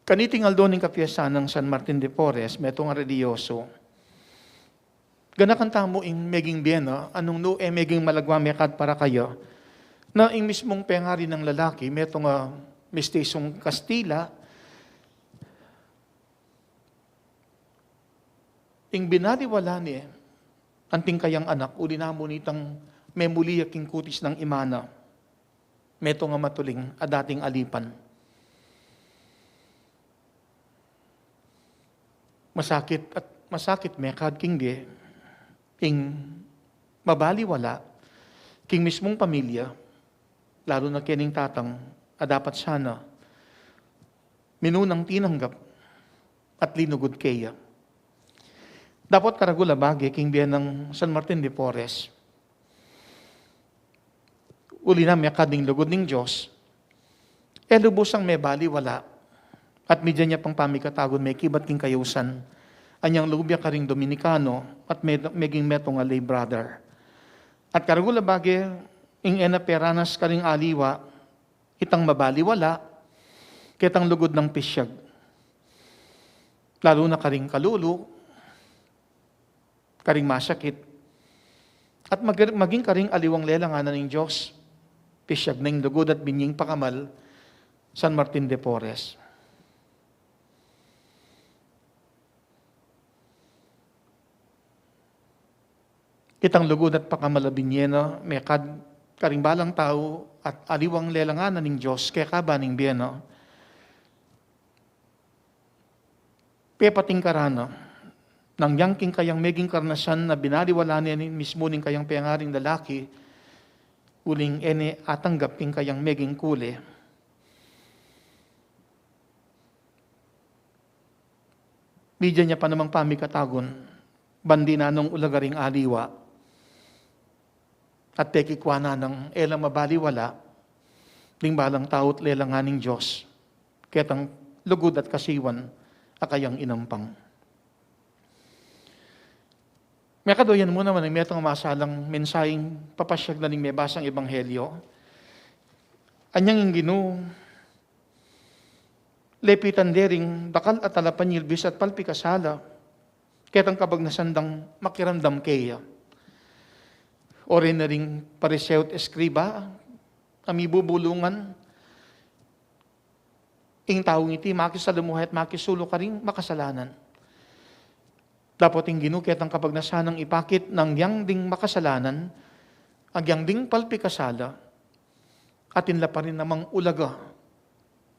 Kaniting aldoning kapiyasan ng San Martin de Porres, metong religyoso. Ganakan tamo ing meging biyena, anong no meging malagwa mekad para kayo, na ing mismong pengari ng lalaki, metong mistesong Kastila, ing binaliwala ni anting kayang anak, uli na mo nitang memuliya king kutis ng imana, metong matuling adating alipan. Masakit mekad king di, ing mabaliwala, king mismong pamilya, lalo na kining tatang, dapat sana, minunang tinanggap, at linugod kaya. Dapat karagula bagi, king biyan ng San Martin de Porres, uli na mekad ning lugod ning Diyos, lubos ang may baliwala, at medya niya pang pamikatagon may kibat king kayusan, anyang lubya ka ring Dominikano, at meging metong lay brother. At karagula bagi, ing peranas ka ring aliwa, itang mabaliwala, kitang lugod ng pisyag. Lalo na karing kalulu, karing masakit, at maging karing aliwang lelanganan ng Diyos, pisyag na yung lugod at binying pakamal, San Martin de Porres. Kitang lugod at pakamalabinyena, may karing balang tao at aliwang lelanganan ng Diyos, kaya kabaning biyena. Pepating karana, nang yangking kayang meging karnasan na binaliwala niya mismo ning kayang pengaring lalaki, uling atanggap king kayang meging kule. Bidya niya pa namang pamikatagon, bandi na nung ulagaring aliwa, at tekikwana ng elang mabaliwala, ding balang tao't lelanganing Diyos, ketang lugod at kasiwan, akayang inampang. May kadoyan mo naman, may itong masalang mensaheng papasyag na ning may basang ebanghelyo. Anyang yung gino, lepitan dering bakal at alapan yilbis at palpikasala, ketang kabag nasandang makiramdam kaya. Ore na ring pariseut eskriba, amibubulungan, ing taong iti, makisalamuhay at makisulo ka rin makasalanan. Dapat ing ginukit ang kapag nasanang ipakit ng yang ding makasalanan, ang yang ding palpikasala, at inla pa rin namang ulaga,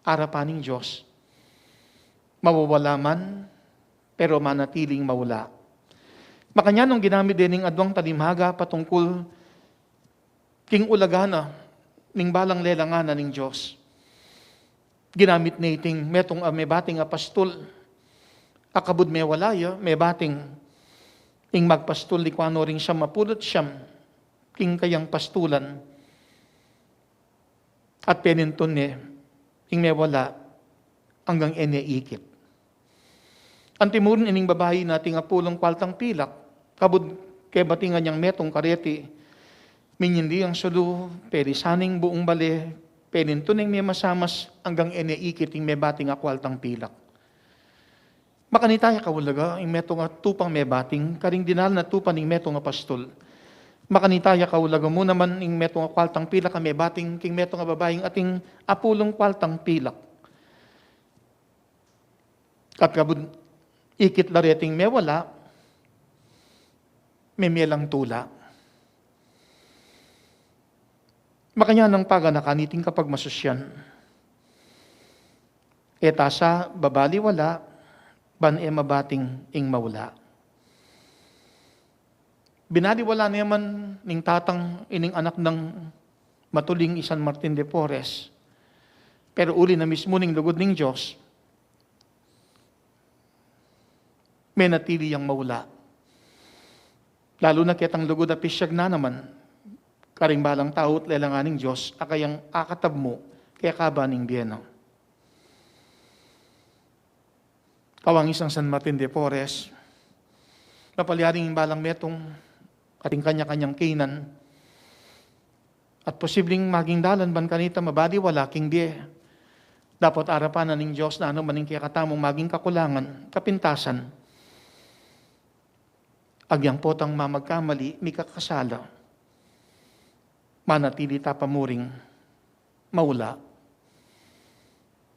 arapaning Diyos. Mawawala man, pero manatiling mawala. Makanya nung ginamit din ng adwang talimhaga patungkol king ulagana ning balang lelanganan ng Diyos. Ginamit na iting metong may bating apastol, akabud may walaya, may bating ing magpastol di kwano ring siyam mapulot siyam, king kayang pastulan, at peninton ing may wala hanggang ikit. Antimurin ining babae nating apulong kwaltang pilak, kabud kay batingan niyang metong kareti, minyindi ang sulu, perisaning buong bale, penintuning may masamas hanggang ikiting may bating akwaltang pilak. Makanitaya kawulaga, ing metong tupang may bating, karing dinal na tupan ing metong apastol. Makanitaya kawulaga mo naman ing metong akwaltang pilak, may bating king metong babaeng ating apulong kwaltang pilak. At kabud ikit lareting may wala, may melang tula. Makanya ng paganakaniting kapag masusyan. Etasa, babaliwala, ban mabating ing mawala. Binaliwala naman ning tatang ining anak ng matuling San Martin de Porres. Pero uli na mismo ning lugod ning Diyos, may natili yang mawala. Lalo na kitang lugod at pisyag na naman, karing balang tao't lelanganing Diyos, akayang akatab mo, kaya kabaning biyena. Kawang isang San Martin de Porres, napalyaring balang metong ating kanya-kanyang kinan, at posibleng maging dalan ban kanita mabadiwala king die, Dapat arapanan ng Diyos na ano maning kaya katamong maging kakulangan, kapintasan. Agyang potang mamagkamali, may kakasala. Manatili tapamuring, maula.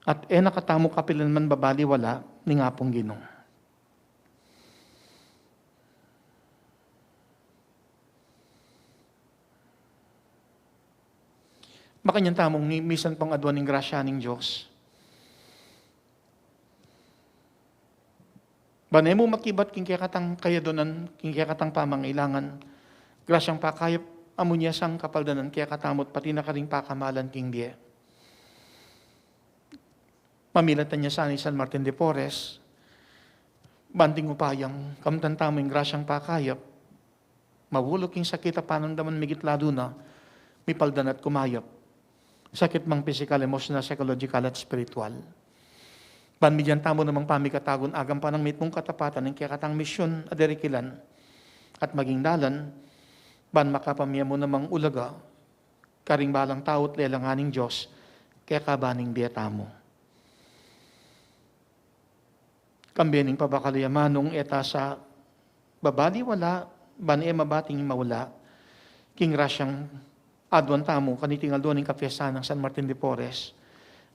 At nakatamo kapilan man babaliwala, ni nga pong Ginoo. Makanyang tamong misan pang adwan ng grasya ng Diyos. Banay mo makibat king kayakatang kayadonan, king kayakatang pamangailangan, grasyang pakayap, amunya sang kapaldanan, kaya katamot pati na karing pakamalan king biye. Mamilatan niya sa San Martin de Porres, banding upayang, kamtantamo yung grasyang pakayap, mawulog king sakit a panangdaman migitlado na, may paldan at kumayap. Sakit mang physical, emotional, psychological at spiritual. Banmidyan tamo namang pamikatagon agam pa ng mitmong katapatan ng kaya katang misyon aderikilan at maging dalan, ban makapamya mo namang ulaga, karing balang taot lelanganing Diyos, kaya kabaning biyatamo. Kambiyaning pabakalayamanong eta sa babali wala, ban mabating mawala, king rasyang adwan tamo kaniting aldoning kapiyasan ng San Martin de Porres,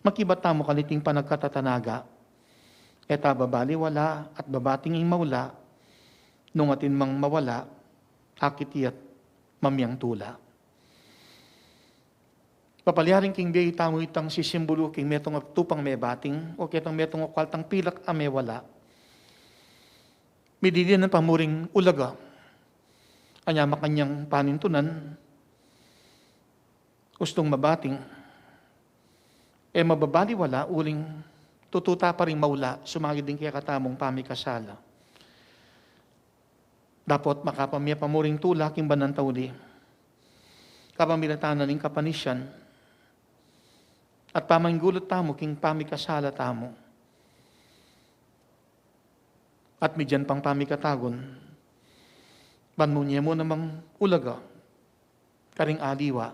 makibat tamo kaniting panagkatatanaga, eta babali wala at babating mawala, nung atin mang mawala, akitiyat mamyang tula. Papalyaring king biya tamo itang sisimbolo king metong tupang may bating, o kitang metong okwaltang pilak ame wala. Mididian ng pamuring ulaga, anya makanyang panintunan, gustong mabating, mababali wala, uling tututa pa rin maula, sumagid din kaya katamong pamikasala. Dapat makapamya pamuring tula, king banantawli, kapamilatanan ng kapanisyan, at pamanggulot tamo, king pamikasala tamo. At midyan pang pamikatagon, banmunya mo namang ulaga, karing aliwa,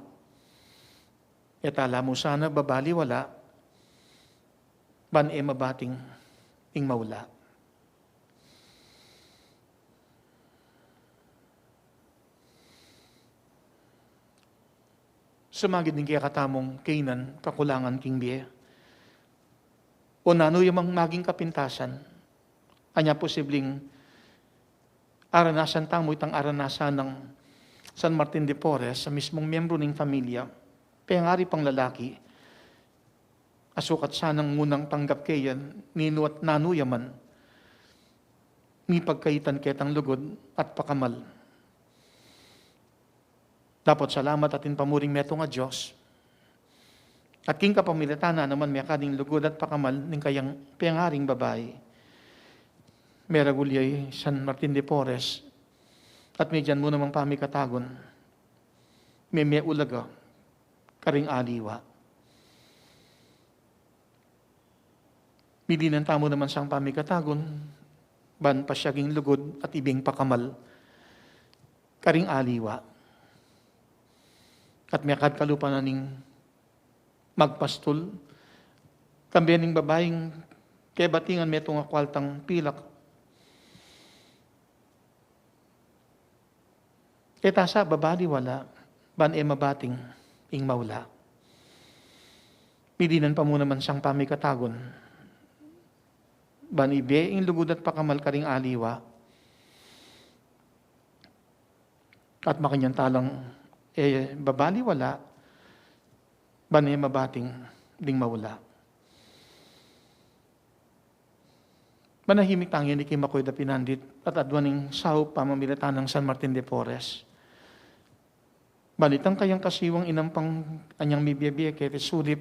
etala mo sana babali wala, ban mabating ing maula. Sumagid din kaya katamong kainan, kakulangan king biye. O nano yung maging kapintasan, anya posibleng aranasan tamo itang aranasan ng San Martin de Porres sa mismong miyembro ng familia, pangari pang lalaki, asukat sanang ngunang tanggap kayan, ninuat nanuyaman, ni pagkaitan ketang lugod at pakamal. Dapat salamat atin pamuring meto nga Diyos. At king kapamilitana naman may kading lugod at pakamal ng kayang piangaring babae. Meragulyay San Martin de Porres, at may dyan mo namang pamikatagon, may ulaga, karing aliwa. Milinan tamo naman sang pamikatagon, ban pasyaging lugod at ibing pakamal, karing aliwa. At may kalupa na ning magpastol, kambiyaning babaeng kaya batingan may itong akwaltang pilak. Kaya sa babali wala, ban mabating ing maula. Milinan pa mo naman sang pamikatagon, ban ibe ing lugod at pakamal karing aliwa, at makanyang talang babali wala, ban mabating ding mawala. Manahimik tangin ni Kimakoy da Pinandit at adwaning sao pamamilatan ng San Martin de Porres. Balitang kayang kasiwang inampang anyang mibiyabiya kaya sulip,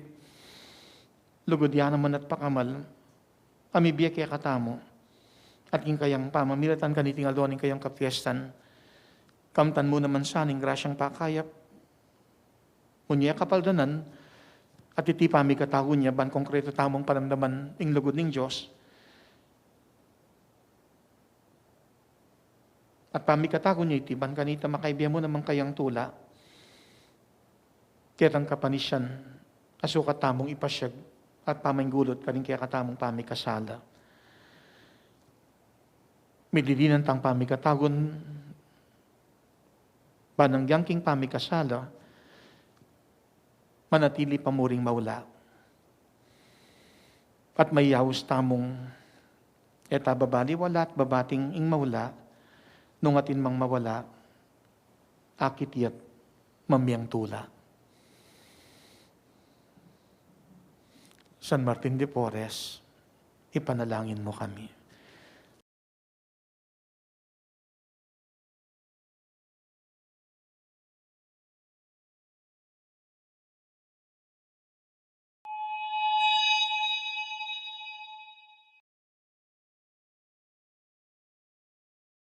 lugod yan naman at pakamal, amibiya kaya katamo, at king kayang pamamilatan kaniting aldoning kayang kapiestan, kamtan mo naman saning grasyang pakayap, unya kapaldanan, at iti pamikatago niya, ban konkreto tamong paramdaman ing lugod ng Diyos, at pamikatago niya iti, ban kanita makaibya mo naman kayang tula, kitang kapanisyan, asukat tamong ipasyag, at pamainggulot ka rin kaya katamong pamikasala. Midilinan tang pamikatagon, bananggyang king pamikasala, manatili pamuring maula. At may yawus tamong eta babaliwala at babating ing maula, nung atin mang mawala, akit yat mamiyang tula. San Martin de Porres, ipanalangin mo kami.